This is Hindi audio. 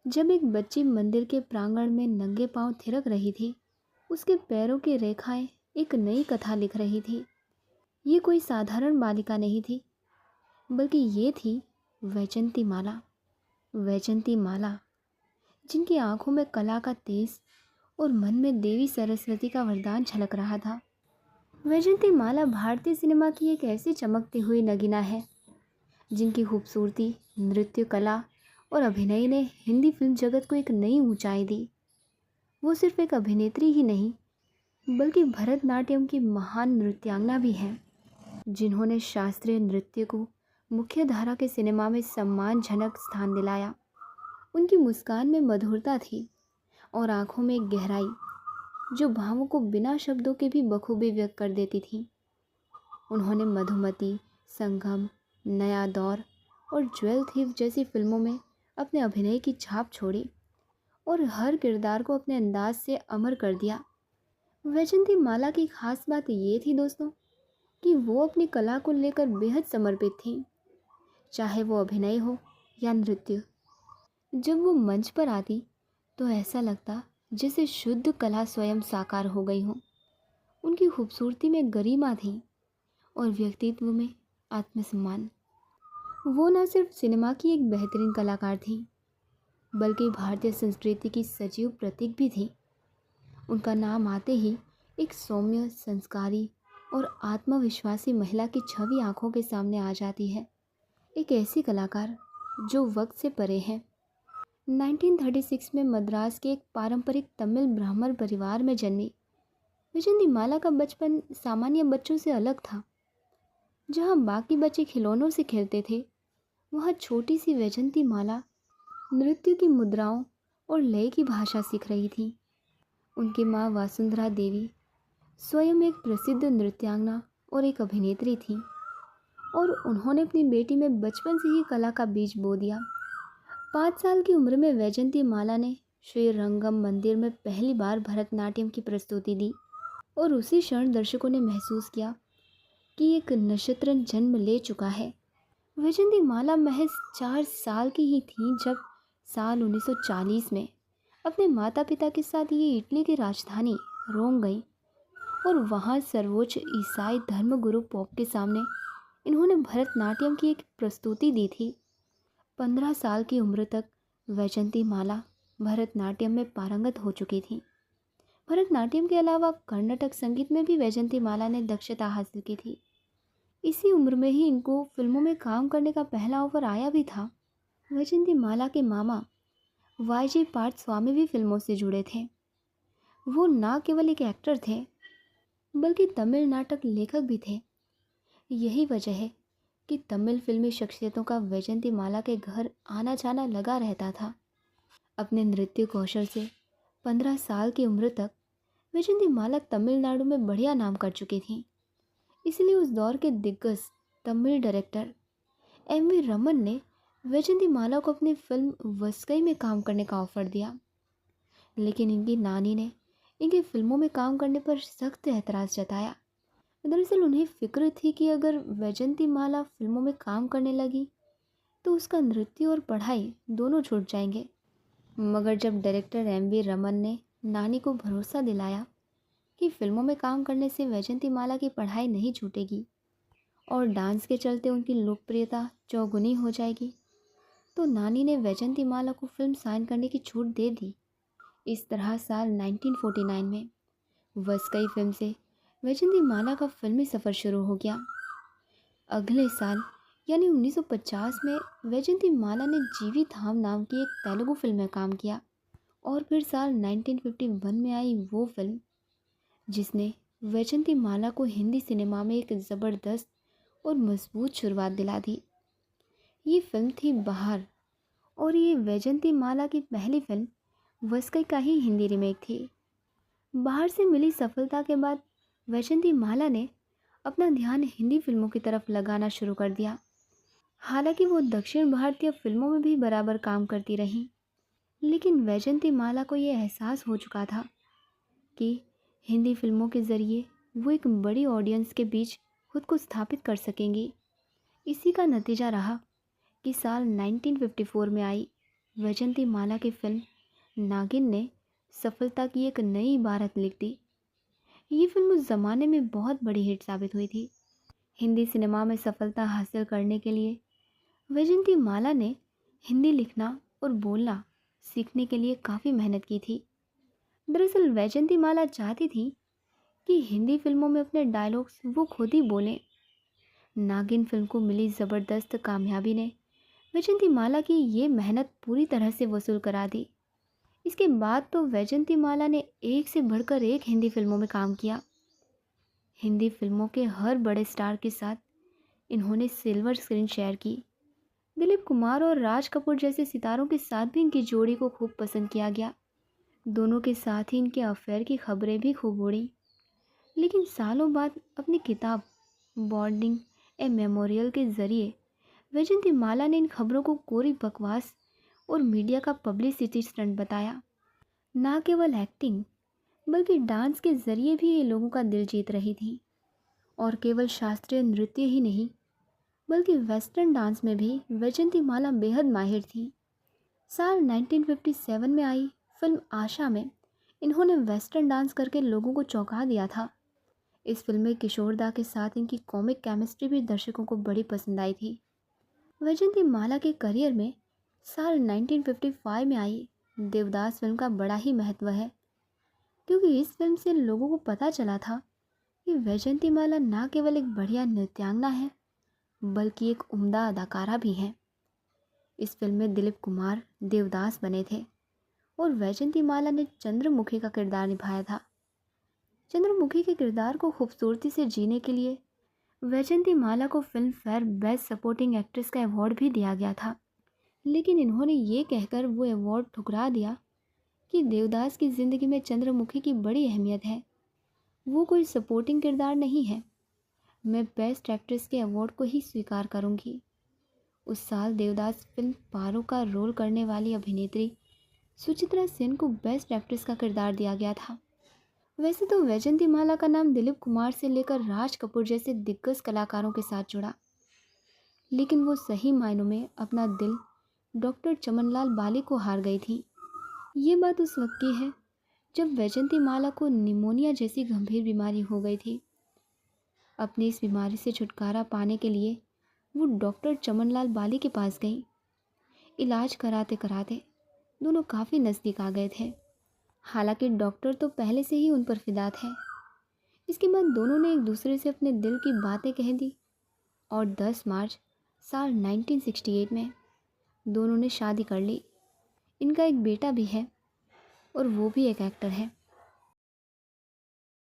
जब एक बच्ची मंदिर के प्रांगण में नंगे पांव थिरक रही थी, उसके पैरों की रेखाएं एक नई कथा लिख रही थी। ये कोई साधारण बालिका नहीं थी, बल्कि ये थी वैजंती माला। वैजंती माला, जिनकी आंखों में कला का तेज और मन में देवी सरस्वती का वरदान झलक रहा था। वैजंती माला भारतीय सिनेमा की एक ऐसी चमकती हुई नगीना है जिनकी खूबसूरती, नृत्य कला और अभिनय ने हिंदी फिल्म जगत को एक नई ऊंचाई दी। वो सिर्फ एक अभिनेत्री ही नहीं, बल्कि भरतनाट्यम की महान नृत्यांगना भी हैं, जिन्होंने शास्त्रीय नृत्य को मुख्य धारा के सिनेमा में सम्मानजनक स्थान दिलाया। उनकी मुस्कान में मधुरता थी और आंखों में एक गहराई जो भावों को बिना शब्दों के भी बखूबी व्यक्त कर देती थी। उन्होंने मधुमती, संगम, नया दौर और ज्वेल थीव जैसी फिल्मों में अपने अभिनय की छाप छोड़ी और हर किरदार को अपने अंदाज से अमर कर दिया। वैजंती माला की खास बात ये थी दोस्तों कि वो अपनी कला को लेकर बेहद समर्पित थी, चाहे वो अभिनय हो या नृत्य। जब वो मंच पर आती तो ऐसा लगता जैसे शुद्ध कला स्वयं साकार हो गई हो। उनकी खूबसूरती में गरिमा थी और व्यक्तित्व में आत्मसम्मान। वो न सिर्फ सिनेमा की एक बेहतरीन कलाकार थी, बल्कि भारतीय संस्कृति की सजीव प्रतीक भी थी। उनका नाम आते ही एक सौम्य, संस्कारी और आत्मविश्वासी महिला की छवि आंखों के सामने आ जाती है। एक ऐसी कलाकार जो वक्त से परे है। 1936 में मद्रास के एक पारंपरिक तमिल ब्राह्मण परिवार में जन्मी वैजंती माला का बचपन सामान्य बच्चों से अलग था। जहाँ बाकी बच्चे खिलौनों से खेलते थे, वहाँ छोटी सी वैजंती माला नृत्य की मुद्राओं और लय की भाषा सीख रही थी। उनकी माँ वासुंधरा देवी स्वयं एक प्रसिद्ध नृत्यांगना और एक अभिनेत्री थी और उन्होंने अपनी बेटी में बचपन से ही कला का बीज बो दिया। 5 साल की उम्र में वैजंती माला ने श्री रंगम मंदिर में पहली बार भरतनाट्यम की प्रस्तुति दी और उसी क्षण दर्शकों ने महसूस किया कि एक नक्षत्र जन्म ले चुका है। वैजंती माला महज 4 साल की ही थी जब साल 1940 में अपने माता पिता के साथ ये इटली की राजधानी रोम गई और वहाँ सर्वोच्च ईसाई धर्मगुरु पोप के सामने इन्होंने भरतनाट्यम की एक प्रस्तुति दी थी। 15 साल की उम्र तक वैजंती माला भरतनाट्यम में पारंगत हो चुकी थी। भरतनाट्यम के अलावा कर्नाटक संगीत में भी वैजंती माला ने दक्षता हासिल की थी। इसी उम्र में ही इनको फिल्मों में काम करने का पहला ऑफर आया भी था। वैजंती माला के मामा वाईजी पार्थ स्वामी भी फिल्मों से जुड़े थे। वो न केवल एक एक्टर थे, बल्कि तमिल नाटक लेखक भी थे। यही वजह है कि तमिल फिल्मी शख्सियतों का वैजंती माला के घर आना जाना लगा रहता था। अपने नृत्य कौशल से 15 साल की उम्र तक वैजंती माला तमिलनाडु में बढ़िया नाम कर चुकी थी। इसलिए उस दौर के दिग्गज तमिल डायरेक्टर एम.वी. रमन ने वैजंती माला को अपनी फिल्म वस्कई में काम करने का ऑफर दिया, लेकिन इनकी नानी ने इनकी फिल्मों में काम करने पर सख्त एतराज़ जताया। दरअसल उन्हें फिक्र थी कि अगर वैजंती माला फिल्मों में काम करने लगी तो उसका नृत्य और पढ़ाई दोनों छूट जाएंगे। मगर जब डायरेक्टर एम.वी. रमन ने नानी को भरोसा दिलाया कि फिल्मों में काम करने से वैजंती माला की पढ़ाई नहीं छूटेगी और डांस के चलते उनकी लोकप्रियता चौगुनी हो जाएगी, तो नानी ने वैजंती माला को फिल्म साइन करने की छूट दे दी। इस तरह साल 1949 में वस्कई फिल्म से वैजंती माला का फिल्मी सफ़र शुरू हो गया। अगले साल यानी 1950 में वैजंती माला ने जीविथाम नाम की एक तेलुगु फिल्म में काम किया और फिर साल 1951 में आई वो फिल्म जिसने वैजंती माला को हिंदी सिनेमा में एक ज़बरदस्त और मजबूत शुरुआत दिला दी। ये फिल्म थी बहार और ये वैजंती माला की पहली फिल्म वस्कई का ही हिंदी रीमेक थी। बहार से मिली सफलता के बाद वैजंती माला ने अपना ध्यान हिंदी फिल्मों की तरफ लगाना शुरू कर दिया। हालांकि वो दक्षिण भारतीय फिल्मों में भी बराबर काम करती रहीं, लेकिन वैजंती माला को ये एहसास हो चुका था कि हिंदी फिल्मों के ज़रिए वो एक बड़ी ऑडियंस के बीच खुद को स्थापित कर सकेंगी। इसी का नतीजा रहा कि साल 1954 में आई वैजंती माला की फिल्म नागिन ने सफलता की एक नई इबारत लिख दी। ये फिल्म उस जमाने में बहुत बड़ी हिट साबित हुई थी। हिंदी सिनेमा में सफलता हासिल करने के लिए वैजंती माला ने हिंदी लिखना और बोलना सीखने के लिए काफ़ी मेहनत की थी। दरअसल वैजंती माला चाहती थी कि हिंदी फिल्मों में अपने डायलॉग्स वो खुद ही बोलें। नागिन फिल्म को मिली ज़बरदस्त कामयाबी ने वैजंती माला की ये मेहनत पूरी तरह से वसूल करा दी। इसके बाद तो वैजंती माला ने एक से बढ़कर एक हिंदी फिल्मों में काम किया। हिंदी फिल्मों के हर बड़े स्टार के साथ इन्होंने सिल्वर स्क्रीन शेयर की। दिलीप कुमार और राज कपूर जैसे सितारों के साथ भी इनकी जोड़ी को खूब पसंद किया गया। दोनों के साथ ही इनके अफेयर की खबरें भी खूब उड़ी। लेकिन सालों बाद अपनी किताब बॉन्डिंग ए मेमोरियल के जरिए वैजंती माला ने इन खबरों को कोरी बकवास और मीडिया का पब्लिसिटी स्टंट बताया। ना केवल एक्टिंग बल्कि डांस के जरिए भी ये लोगों का दिल जीत रही थी। और केवल शास्त्रीय नृत्य ही नहीं बल्कि वेस्टर्न डांस में भी वैजंती माला बेहद माहिर थी। साल 1957 में आई फिल्म आशा में इन्होंने वेस्टर्न डांस करके लोगों को चौंका दिया था। इस फिल्म में किशोर दा के साथ इनकी कॉमिक केमिस्ट्री भी दर्शकों को बड़ी पसंद आई थी। वैजंती माला के करियर में साल 1955 में आई देवदास फिल्म का बड़ा ही महत्व है, क्योंकि इस फिल्म से लोगों को पता चला था कि वैजंती माला न केवल एक बढ़िया नृत्यांगना है बल्कि एक उम्दा अदाकारा भी हैं। इस फिल्म में दिलीप कुमार देवदास बने थे और वैजंती माला ने चंद्रमुखी का किरदार निभाया था। चंद्रमुखी के किरदार को खूबसूरती से जीने के लिए वैजंती माला को film fair best supporting actress का अवार्ड भी दिया गया था। लेकिन इन्होंने ये कहकर वो अवार्ड ठुकरा दिया कि देवदास की ज़िंदगी में चंद्रमुखी की बड़ी अहमियत है, वो कोई सपोर्टिंग किरदार नहीं है, मैं बेस्ट एक्ट्रेस के अवार्ड को ही स्वीकार करूंगी। उस साल देवदास फिल्म पारो का रोल करने वाली अभिनेत्री सुचित्रा सेन को बेस्ट एक्ट्रेस का किरदार दिया गया था। वैसे तो वैजंती माला का नाम दिलीप कुमार से लेकर राज कपूर जैसे दिग्गज कलाकारों के साथ जुड़ा, लेकिन वो सही मायनों में अपना दिल डॉक्टर चमनलाल बाली को हार गई थी। ये बात उस वक्त की है जब वैजंती माला को निमोनिया जैसी गंभीर बीमारी हो गई थी। अपनी इस बीमारी से छुटकारा पाने के लिए वो डॉक्टर चमनलाल बाली के पास गई। इलाज कराते कराते दोनों काफ़ी नज़दीक आ गए थे। हालांकि डॉक्टर तो पहले से ही उन पर फिदा थे। इसके बाद दोनों ने एक दूसरे से अपने दिल की बातें कह दी और 10 मार्च साल 1968 में दोनों ने शादी कर ली। इनका एक बेटा भी है और वो भी एक एक्टर है।